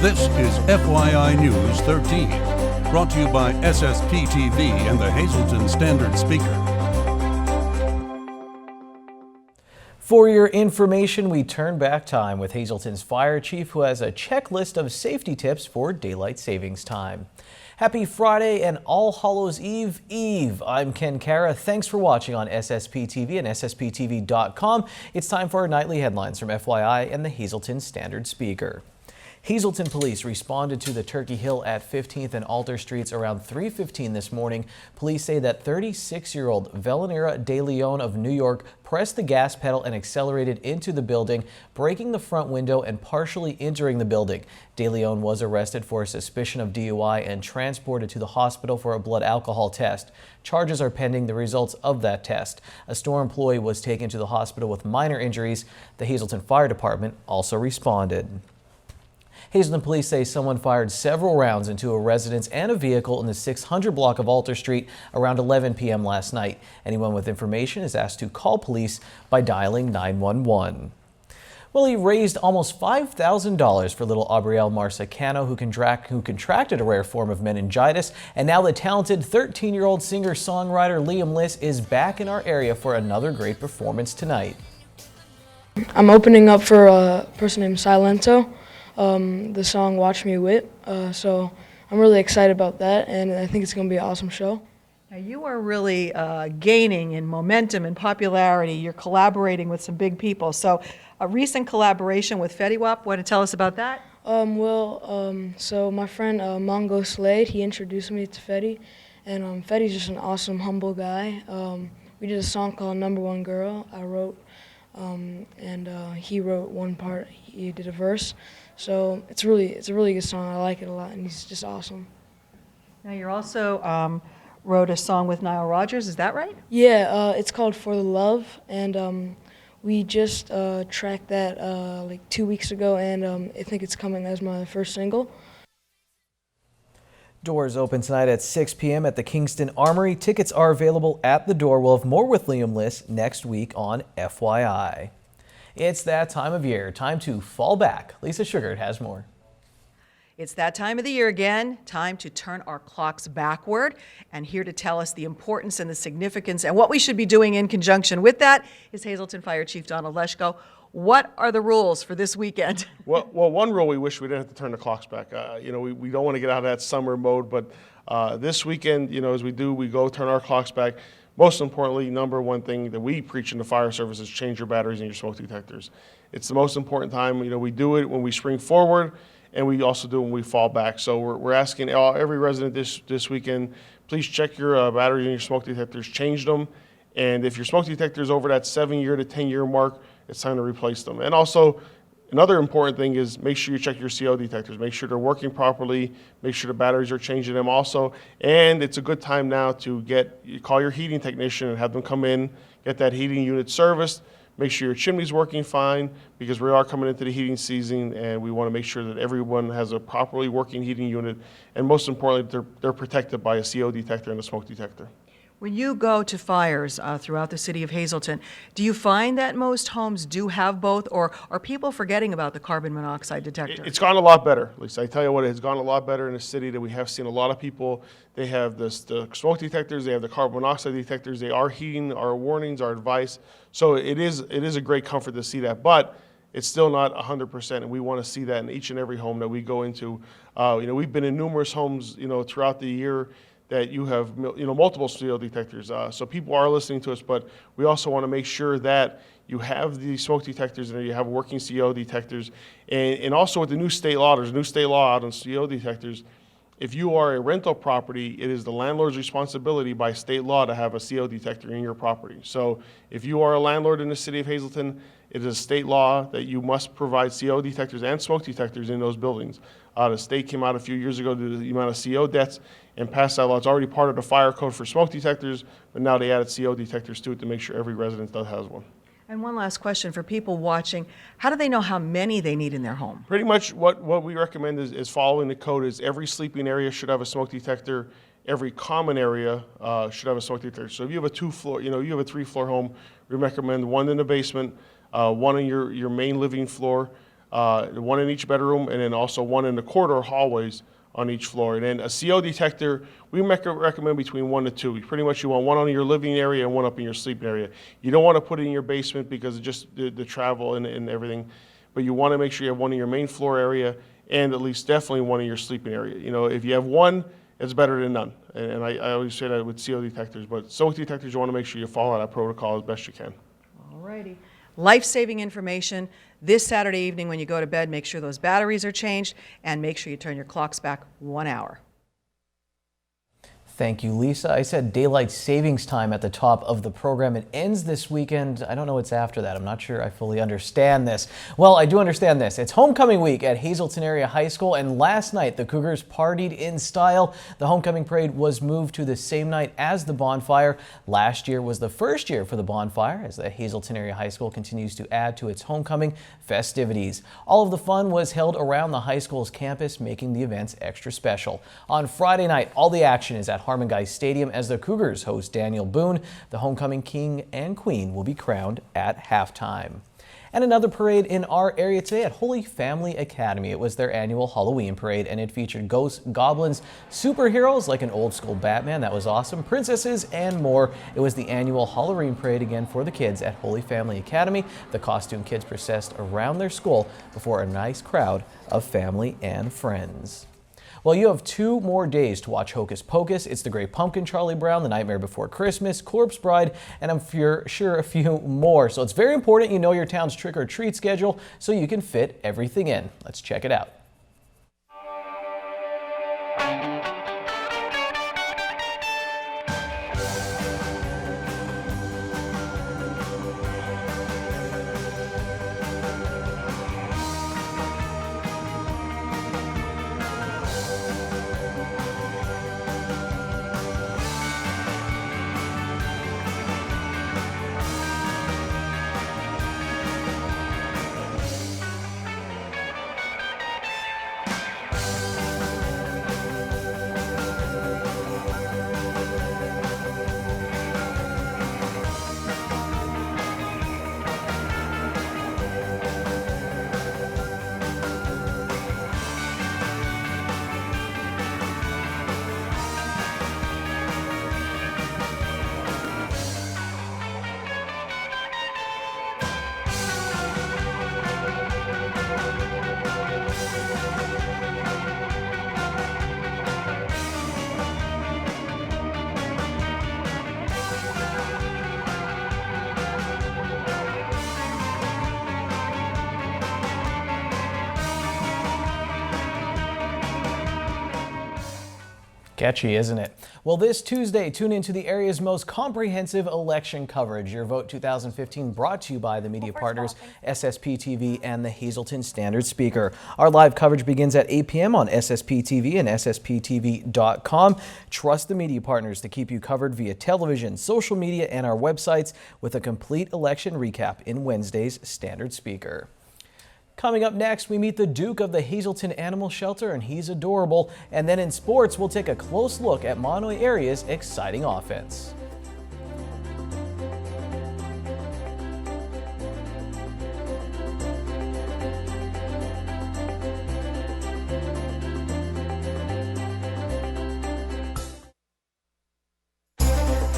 This is FYI News 13, brought to you by SSPTV and the Hazleton Standard Speaker. For your information, we turn back time with Hazleton's fire chief, who has a checklist of safety tips for daylight savings time. Happy Friday and All Hallows Eve. I'm Ken Kara. Thanks for watching on SSPTV and SSPTV.com. It's time for our nightly headlines from FYI and the Hazleton Standard Speaker. Hazleton police responded to the Turkey Hill at 15th and Alter Streets around 3:15 this morning. Police say that 36-year-old Velanera De Leon of New York pressed the gas pedal and accelerated into the building, breaking the front window and partially injuring the building. De Leon was arrested for suspicion of DUI and transported to the hospital for a blood alcohol test. Charges are pending the results of that test. A store employee was taken to the hospital with minor injuries. The Hazleton Fire Department also responded. Hazleton police say someone fired several rounds into a residence and a vehicle in the 600 block of Alter Street around 11 p.m. last night. Anyone with information is asked to call police by dialing 911. Well, he raised almost $5,000 for little Aubrielle Marsicano, who contracted a rare form of meningitis. And now the talented 13-year-old singer-songwriter Liam Liss is back in our area for another great performance tonight. I'm opening up for a person named Silento. The song Watch Me Whip, so I'm really excited about that, and I think it's going to be an awesome show. Now you are really gaining in momentum and popularity. You're collaborating with some big people. So a recent collaboration with Fetty Wap, want to tell us about that? So my friend Mongo Slade, he introduced me to Fetty, and Fetty's just an awesome, humble guy. We did a song called Number One Girl. I wrote, and he wrote one part, he did a verse. So it's a really good song. I like it a lot, and he's just awesome. Now you're also wrote a song with Nile Rodgers, is that right? Yeah, it's called For the Love, and we just tracked that like 2 weeks ago, and I think it's coming as my first single. Doors open tonight at 6 p.m. at the Kingston Armory. Tickets are available at the door. We'll have more with Liam Liss next week on FYI. It's that time of year. Time to fall back. Lisa Sugart has more. It's that time of the year again. Time to turn our clocks backward. And here to tell us the importance and the significance and what we should be doing in conjunction with that is Hazleton Fire Chief Donald Leschko. What are the rules for this weekend? Well, one rule we wish we didn't have to turn the clocks back. We don't want to get out of that summer mode, but this weekend, as we go turn our clocks back. Most importantly, number one thing that we preach in the fire service is change your batteries and your smoke detectors. It's the most important time. We do it when we spring forward, and we also do it when we fall back. So we're asking every resident this weekend, please check your batteries and your smoke detectors, change them, and if your smoke detector is over that 7-year to 10-year mark, it's time to replace them. And also, another important thing is make sure you check your CO detectors. Make sure they're working properly. Make sure the batteries are changing them also. And it's a good time now to call your heating technician and have them come in, get that heating unit serviced. Make sure your chimney's working fine, because we are coming into the heating season, and we want to make sure that everyone has a properly working heating unit. And most importantly, they're protected by a CO detector and a smoke detector. When you go to fires throughout the city of Hazleton, do you find that most homes do have both, or are people forgetting about the carbon monoxide detector? It's gone a lot better, Lisa. I tell you what, it has gone a lot better in the city. That we have seen a lot of people, they have the smoke detectors, they have the carbon monoxide detectors, they are heeding our warnings, our advice. So it is a great comfort to see that, but it's still not 100%, and we want to see that in each and every home that we go into. We've been in numerous homes, throughout the year, that you have multiple CO detectors. So people are listening to us, but we also want to make sure that you have the smoke detectors and you have working CO detectors. And also with the new state law, there's a new state law out on CO detectors. If you are a rental property, it is the landlord's responsibility by state law to have a CO detector in your property. So if you are a landlord in the city of Hazleton, it is a state law that you must provide CO detectors and smoke detectors in those buildings. The state came out a few years ago to the amount of CO deaths and passed that law. It's already part of the fire code for smoke detectors, but now they added CO detectors to it to make sure every resident has one. And one last question for people watching. How do they know how many they need in their home? Pretty much what we recommend is following the code. Is every sleeping area should have a smoke detector. Every common area should have a smoke detector. So if you have a 3-floor home, we recommend one in the basement, one in your main living floor, one in each bedroom, and then also one in the corridor hallways on each floor. And then a CO detector, we recommend between 1 to 2. Pretty much you want one on your living area and one up in your sleeping area. You don't want to put it in your basement because of just the travel and everything, but you want to make sure you have one in your main floor area and at least definitely one in your sleeping area. You know, if you have one, it's better than none. And I always say that with CO detectors, but smoke detectors, you want to make sure you follow that protocol as best you can. All righty. Life-saving information. This Saturday evening when you go to bed, make sure those batteries are changed and make sure you turn your clocks back 1 hour. Thank you, Lisa. I said daylight savings time at the top of the program. It ends this weekend. I don't know what's after that. I'm not sure I fully understand this. Well, I do understand this. It's homecoming week at Hazleton Area High School, and last night the Cougars partied in style. The homecoming parade was moved to the same night as the bonfire. Last year was the first year for the bonfire as the Hazleton Area High School continues to add to its homecoming festivities. All of the fun was held around the high school's campus, making the events extra special. On Friday night, all the action is at Harmon Guy Stadium as the Cougars host Daniel Boone. The homecoming king and queen will be crowned at halftime. And another parade in our area today at Holy Family Academy. It was their annual Halloween parade, and it featured ghosts, goblins, superheroes like an old school Batman, that was awesome, princesses, and more. It was the annual Halloween parade again for the kids at Holy Family Academy. The costume kids processed around their school before a nice crowd of family and friends. Well, you have 2 more days to watch Hocus Pocus. It's The Great Pumpkin, Charlie Brown, The Nightmare Before Christmas, Corpse Bride, and I'm sure a few more. So it's very important you know your town's trick-or-treat schedule so you can fit everything in. Let's check it out. Catchy, isn't it? Well, this Tuesday, tune into the area's most comprehensive election coverage. Your Vote 2015 brought to you by the media partners SSPTV and the Hazleton Standard Speaker. Our live coverage begins at 8 p.m. on SSPTV and SSPTV.com. Trust the media partners to keep you covered via television, social media, and our websites with a complete election recap in Wednesday's Standard Speaker. Coming up next, we meet the Duke of the Hazleton Animal Shelter, and he's adorable. And then in sports, we'll take a close look at Monterey area's exciting offense.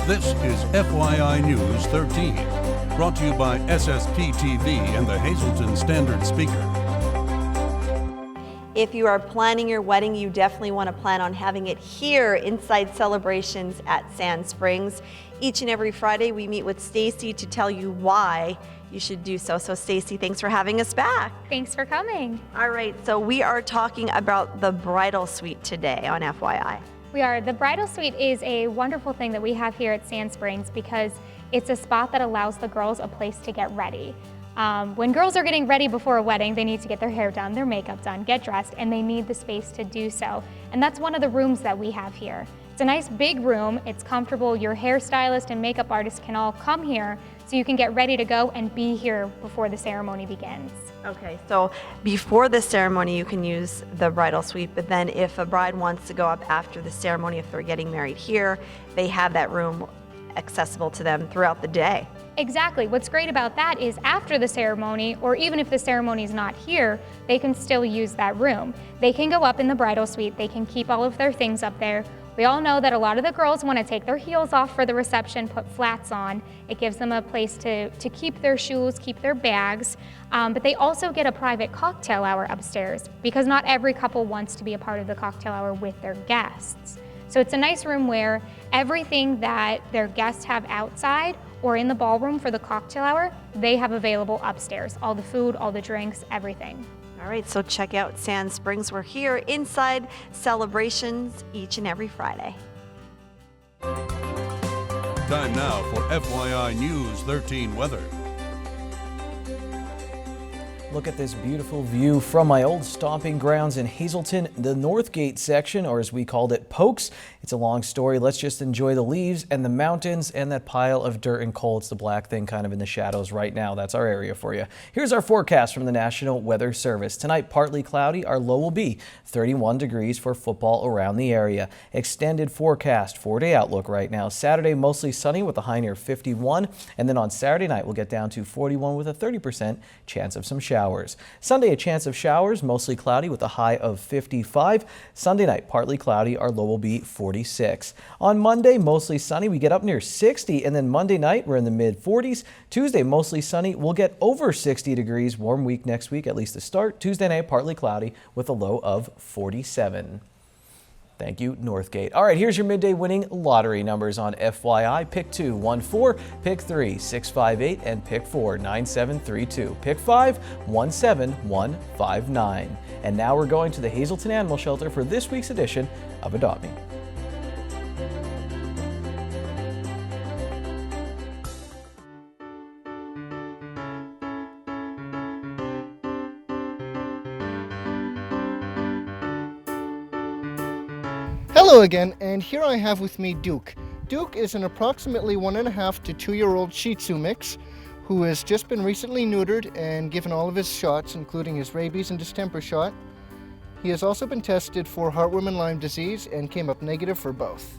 This is FYI News 13, brought to you by SSPTV and the Hazleton Standard Speaker. If you are planning your wedding, you definitely want to plan on having it here inside Celebrations at Sand Springs. Each and every Friday, we meet with Stacy to tell you why you should do so. So Stacy, thanks for having us back. Thanks for coming. All right, so we are talking about the bridal suite today on FYI. We are. The bridal suite is a wonderful thing that we have here at Sand Springs because it's a spot that allows the girls a place to get ready. When girls are getting ready before a wedding, they need to get their hair done, their makeup done, get dressed, and they need the space to do so. And that's one of the rooms that we have here. It's a nice big room, it's comfortable, your hairstylist and makeup artist can all come here so you can get ready to go and be here before the ceremony begins. Okay, so before the ceremony you can use the bridal suite, but then if a bride wants to go up after the ceremony, if they're getting married here, they have that room accessible to them throughout the day. Exactly. What's great about that is after the ceremony, or even if the ceremony is not here, they can still use that room. They can go up in the bridal suite. They can keep all of their things up there. We all know that a lot of the girls want to take their heels off for the reception, put flats on. It gives them a place to keep their shoes, keep their bags, but they also get a private cocktail hour upstairs because not every couple wants to be a part of the cocktail hour with their guests. So it's a nice room where everything that their guests have outside or in the ballroom for the cocktail hour, they have available upstairs. All the food, all the drinks, everything. All right, so check out Sand Springs. We're here inside celebrations each and every Friday. Time now for FYI News 13 weather. Look at this beautiful view from my old stomping grounds in Hazleton, the Northgate section, or as we called it, Pokes. It's a long story. Let's just enjoy the leaves and the mountains and that pile of dirt and coal. It's the black thing kind of in the shadows right now. That's our area for you. Here's our forecast from the National Weather Service. Tonight, partly cloudy. Our low will be 31 degrees for football around the area. Extended forecast, 4-day outlook right now. Saturday, mostly sunny with a high near 51. And then on Saturday night, we'll get down to 41 with a 30% chance of some showers. Sunday, a chance of showers, mostly cloudy with a high of 55. Sunday night, partly cloudy. Our low will be 46. On Monday, mostly sunny. We get up near 60. And then Monday night, we're in the mid 40s. Tuesday, mostly sunny. We'll get over 60 degrees. Warm week next week, at least to start. Tuesday night, partly cloudy with a low of 47. Thank you, Northgate. All right, here's your midday winning lottery numbers on FYI. Pick 2, 14, pick 3, 658, and pick 4, 9732. Pick 5, 17159. And now we're going to the Hazleton Animal Shelter for this week's edition of Adopt Me. Hello again, and here I have with me Duke. Duke is an approximately 1.5 to 2-year-old Shih Tzu mix who has just been recently neutered and given all of his shots, including his rabies and distemper shot. He has also been tested for heartworm and Lyme disease and came up negative for both.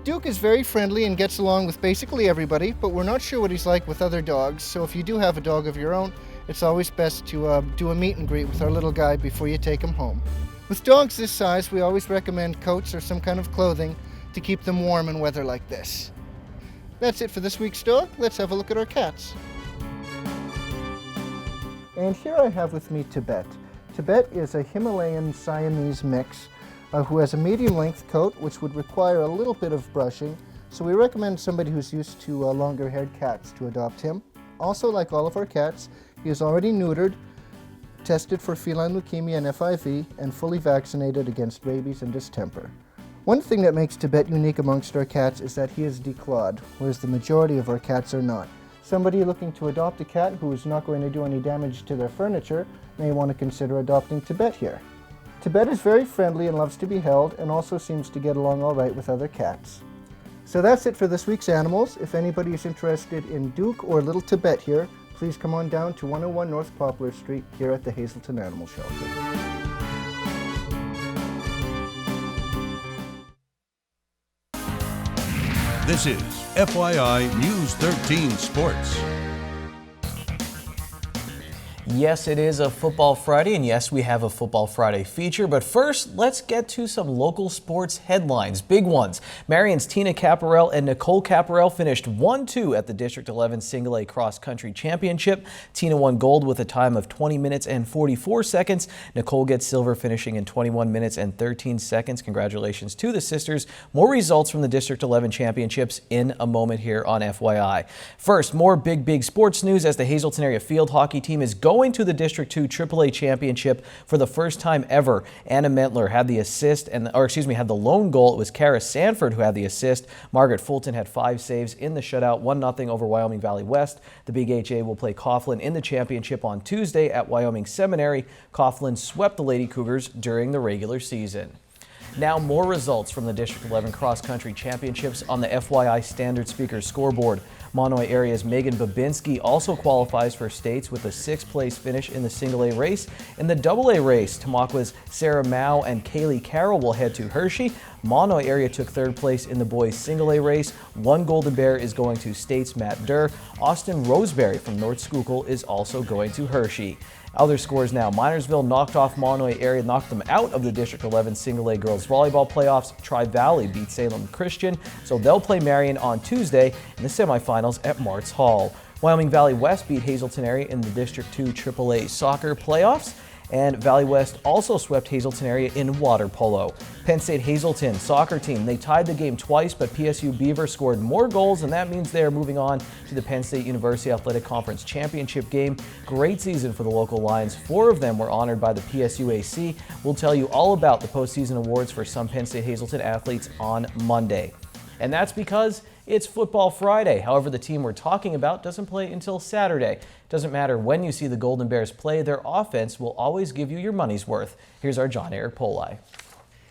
Duke is very friendly and gets along with basically everybody, but we're not sure what he's like with other dogs, so if you do have a dog of your own, it's always best to do a meet and greet with our little guy before you take him home. With dogs this size, we always recommend coats or some kind of clothing to keep them warm in weather like this. That's it for this week's dog. Let's have a look at our cats. And here I have with me Tibet. Tibet is a Himalayan Siamese mix who has a medium-length coat, which would require a little bit of brushing, so we recommend somebody who's used to longer-haired cats to adopt him. Also, like all of our cats, he is already neutered, tested for feline leukemia and FIV, and fully vaccinated against rabies and distemper. One thing that makes Tibet unique amongst our cats is that he is declawed, whereas the majority of our cats are not. Somebody looking to adopt a cat who is not going to do any damage to their furniture may want to consider adopting Tibet here. Tibet is very friendly and loves to be held, and also seems to get along all right with other cats. So that's it for this week's animals. If anybody is interested in Duke or little Tibet here, please come on down to 101 North Poplar Street here at the Hazleton Animal Shelter. This is FYI News 13 Sports. Yes, it is a Football Friday, and yes, we have a Football Friday feature. But first, let's get to some local sports headlines, big ones. Marion's Tina Caparel and Nicole Caparel finished 1-2 at the District 11 Single A Cross Country Championship. Tina won gold with a time of 20 minutes and 44 seconds. Nicole gets silver, finishing in 21 minutes and 13 seconds. Congratulations to the sisters. More results from the District 11 Championships in a moment here on FYI. First, more big sports news as the Hazleton area field hockey team is going to the District 2 AAA Championship for the first time ever. Anna Mentler had the assist, had the lone goal. It was Kara Sanford who had the assist. Margaret Fulton had 5 saves in the shutout, 1-0 over Wyoming Valley West. The Big HA will play Coughlin in the championship on Tuesday at Wyoming Seminary. Coughlin swept the Lady Cougars during the regular season. Now more results from the District 11 Cross Country Championships on the FYI Standard Speakers scoreboard. Monoy area's Megan Babinski also qualifies for states with a 6th place finish in the single A race. In the double A race, Tamaqua's Sarah Mao and Kaylee Carroll will head to Hershey. Monoy area took 3rd place in the boys single A race. 1 Golden Bear is going to State's Matt Durr. Austin Roseberry from North Schuylkill is also going to Hershey. Other scores now. Minersville knocked off Monoy area, knocked them out of the District 11 single A girls volleyball playoffs. Tri-Valley beat Salem Christian, so they'll play Marion on Tuesday in the semifinals at Martz Hall. Wyoming Valley West beat Hazleton area in the District 2 AAA soccer playoffs. And Valley West also swept Hazleton area in water polo. Penn State Hazleton soccer team, they tied the game twice, but PSU Beaver scored more goals, and that means they are moving on to the Penn State University Athletic Conference Championship game. Great season for the local Lions. 4 of them were honored by the PSUAC. We'll tell you all about the postseason awards for some Penn State Hazleton athletes on Monday. And that's because it's Football Friday. However, the team we're talking about doesn't play until Saturday. Doesn't matter when you see the Golden Bears play, their offense will always give you your money's worth. Here's our John Eric Poli.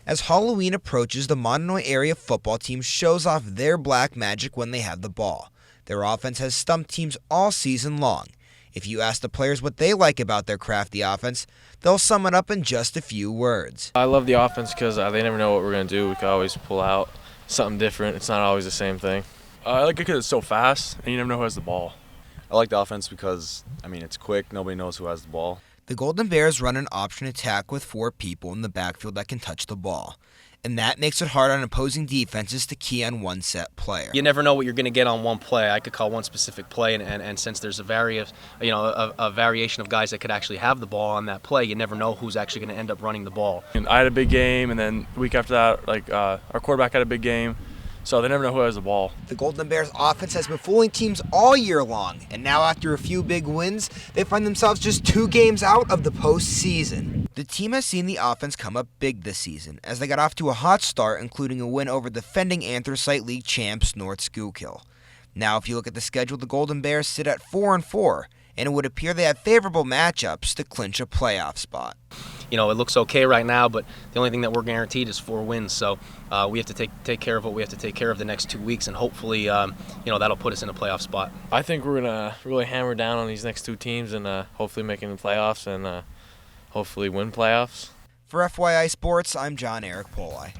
As Halloween approaches, the Mononoy area football team shows off their black magic when they have the ball. Their offense has stumped teams all season long. If you ask the players what they like about their crafty offense, they'll sum it up in just a few words. I love the offense because they never know what we're going to do. We can always pull out something different. It's not always the same thing. I like it because it's so fast and you never know who has the ball. I like the offense because, it's quick. Nobody knows who has the ball. The Golden Bears run an option attack with 4 people in the backfield that can touch the ball. And that makes it hard on opposing defenses to key on one set player. You never know what you're going to get on one play. I could call one specific play, and since there's a variation of guys that could actually have the ball on that play, you never know who's actually going to end up running the ball. And I had a big game, and then the week after that, our quarterback had a big game. So they never know who has the ball. The Golden Bears offense has been fooling teams all year long, and now after a few big wins, they find themselves just 2 games out of the postseason. The team has seen the offense come up big this season, as they got off to a hot start, including a win over defending Anthracite League champs North Schuylkill. Now, if you look at the schedule, the Golden Bears sit at 4-4, and it would appear they have favorable matchups to clinch a playoff spot. It looks okay right now, but the only thing that we're guaranteed is 4 wins. So we have to take care of what we have to take care of the next 2 weeks, and hopefully, that'll put us in a playoff spot. I think we're going to really hammer down on these next 2 teams and hopefully make it in the playoffs and hopefully win playoffs. For FYI Sports, I'm John Eric Poli.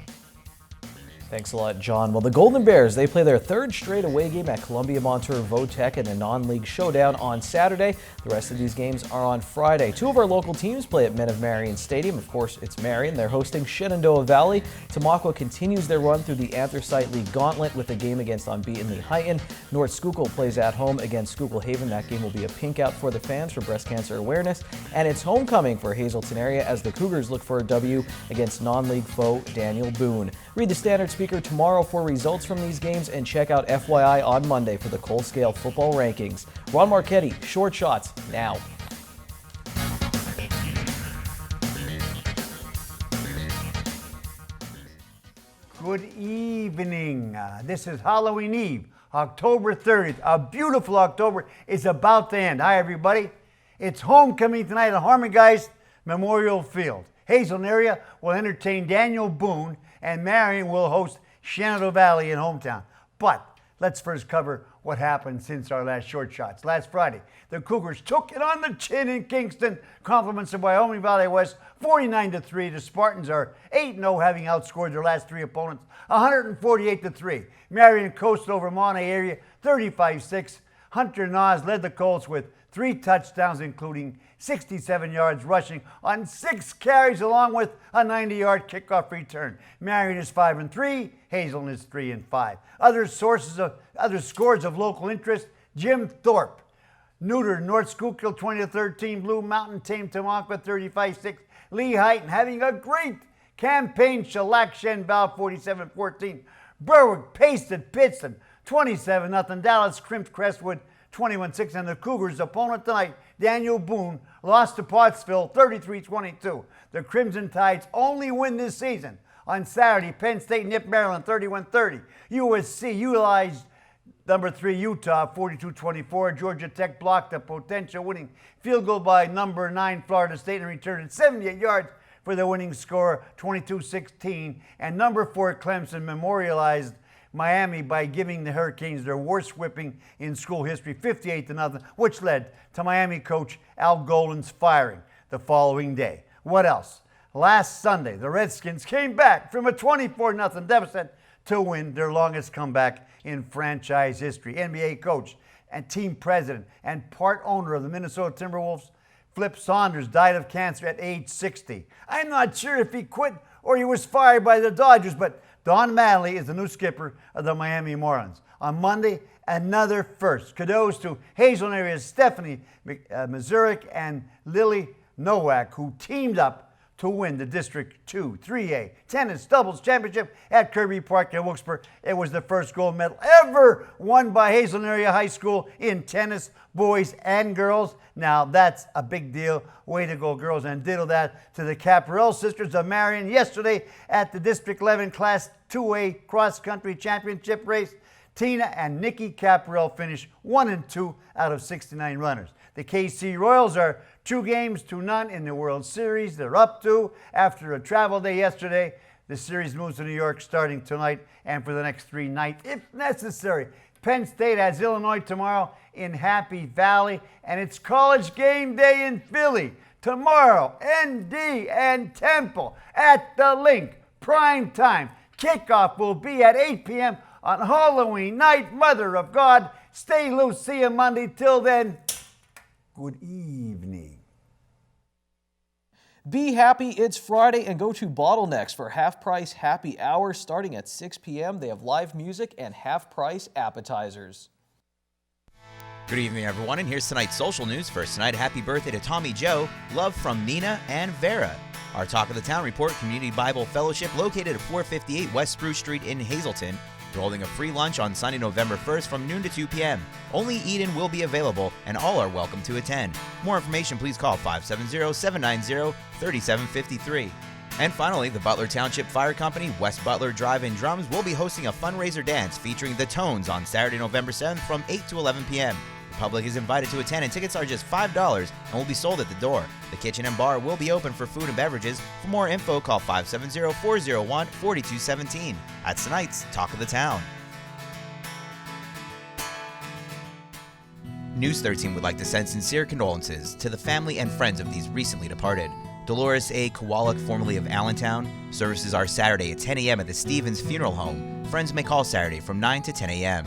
Thanks a lot, John. Well, the Golden Bears, they play their 3rd straight away game at Columbia Montour Votech in a non-league showdown on Saturday. The rest of these games are on Friday. 2 of our local teams play at Men of Marion Stadium. Of course, it's Marion. They're hosting Shenandoah Valley. Tamaqua continues their run through the Anthracite League gauntlet with a game against unbeaten Lehighton. North Schuylkill plays at home against Schuylkill Haven. That game will be a pink out for the fans for breast cancer awareness. And it's homecoming for Hazleton area as the Cougars look for a W against non-league foe Daniel Boone. Read the Standard Speaker tomorrow for results from these games, and check out FYI on Monday for the Cole Scale football rankings. Ron Marchetti, Short Shots, now. Good evening. This is Halloween Eve, October 30th. A beautiful October is about to end. Hi, everybody. It's homecoming tonight at Harmongeist Memorial Field. Hazleton area will entertain Daniel Boone, and Marion will host Shenandoah Valley in hometown. But let's first cover what happened since our last Short Shots. Last Friday, the Cougars took it on the chin in Kingston. Compliments of Wyoming Valley West, 49-3. The Spartans are 8-0, having outscored their last 3 opponents, 148-3. Marion coasted over Monoy area, 35-6. Hunter Nas led the Colts with 3 touchdowns, including 67 yards rushing on 6 carries, along with a 90-yard kickoff return. Marion is 5-3. Hazleton is 3-5. Other scores of local interest: Jim Thorpe neutered North Schuylkill 20-13. Blue Mountain tamed Tamaqua 35-6. Lehighton having a great campaign, shellacked Shenval 47-14. Berwick pasted Pittston 27-0. Dallas crimped Crestwood 21-6, and the Cougars' opponent tonight, Daniel Boone, lost to Pottsville 33-22. The Crimson Tide's only win this season. On Saturday, Penn State nipped Maryland 31-30. USC utilized number 3 Utah 42-24. Georgia Tech blocked a potential winning field goal by number 9 Florida State and returned it 78 yards for the winning score, 22-16. And number 4 Clemson memorialized Miami by giving the Hurricanes their worst whipping in school history, 58-0, which led to Miami coach Al Golden's firing the following day. What else? Last Sunday, the Redskins came back from a 24-0 deficit to win their longest comeback in franchise history. NBA coach and team president and part owner of the Minnesota Timberwolves, Flip Saunders, died of cancer at age 60. I'm not sure if he quit or he was fired by the Dodgers, but Don Mattingly is the new skipper of the Miami Marlins. On Monday, another first. Kudos to Hazelton area's Stephanie Mazurik and Lily Nowak, who teamed up to win the District 2 3A tennis doubles championship at Kirby Park in Wilkesboro. It was the first gold medal ever won by Hazelton Area High School in tennis, boys and girls. Now that's a big deal. Way to go, girls, and ditto that to the Caparel sisters of Marion yesterday at the District 11 Class 2A cross-country championship race. Tina and Nikki Caparel finished 1 and 2 out of 69 runners. The KC Royals are 2-0 in the World Series. They're up to after a travel day yesterday. The series moves to New York starting tonight and for the next 3 nights if necessary. Penn State has Illinois tomorrow in Happy Valley, and it's college game day in Philly. Tomorrow, ND and Temple at the Link. Prime time. Kickoff will be at 8 p.m. on Halloween night. Mother of God, stay loose. See you Monday. Till then, good evening. Be happy, it's Friday, and go to Bottlenecks for half-price happy hour starting at 6 p.m. They have live music and half-price appetizers. Good evening, everyone, and here's tonight's social news. First tonight, happy birthday to Tommy Joe. Love from Nina and Vera. Our Talk of the Town report, Community Bible Fellowship, located at 458 West Spruce Street in Hazelton. They're holding a free lunch on Sunday, November 1st from noon to 2 p.m. Only eat-in will be available, and all are welcome to attend. More information, please call 570-790-3753. And finally, the Butler Township Fire Company, West Butler Drive-In Drums, will be hosting a fundraiser dance featuring the Tones on Saturday, November 7th from 8 to 11 p.m. The public is invited to attend, and tickets are just $5 and will be sold at the door. The kitchen and bar will be open for food and beverages. For more info, call 570-401-4217. That's tonight's Talk of the Town. News 13 would like to send sincere condolences to the family and friends of these recently departed. Dolores A. Kowalik, formerly of Allentown. Services are Saturday at 10 a.m. at the Stevens Funeral Home. Friends may call Saturday from 9 to 10 a.m.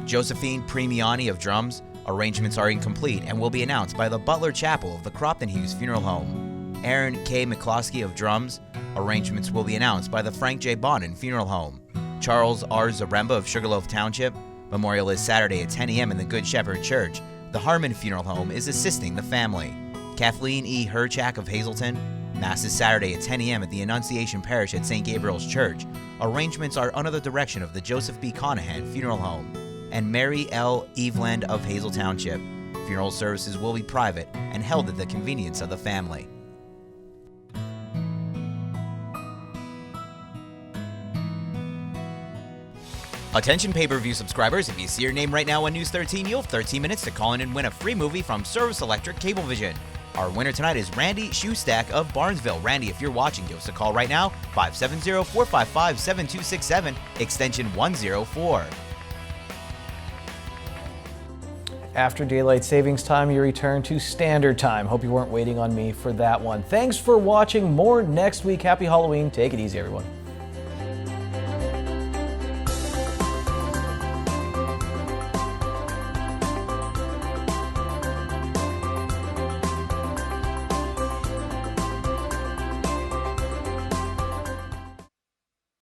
Josephine Premiani of Drums. Arrangements are incomplete and will be announced by the Butler Chapel of the Cropton Hughes Funeral Home. Aaron K. McCloskey of Drums. Arrangements will be announced by the Frank J. Bonin Funeral Home. Charles R. Zaremba of Sugarloaf Township. Memorial is Saturday at 10 a.m. in the Good Shepherd Church. The Harmon Funeral Home is assisting the family. Kathleen E. Herchak of Hazelton. Mass is Saturday at 10 a.m. at the Annunciation Parish at St. Gabriel's Church. Arrangements are under the direction of the Joseph B. Conahan Funeral Home. And Mary L. Eveland of Hazel Township. Funeral services will be private and held at the convenience of the family. Attention pay-per-view subscribers, if you see your name right now on News 13, you'll have 13 minutes to call in and win a free movie from Service Electric Cablevision. Our winner tonight is Randy Shoestack of Barnesville. Randy, if you're watching, give us a call right now, 570-455-7267, extension 104. After Daylight Savings Time, you return to Standard Time. Hope you weren't waiting on me for that one. Thanks for watching. More next week. Happy Halloween. Take it easy, everyone.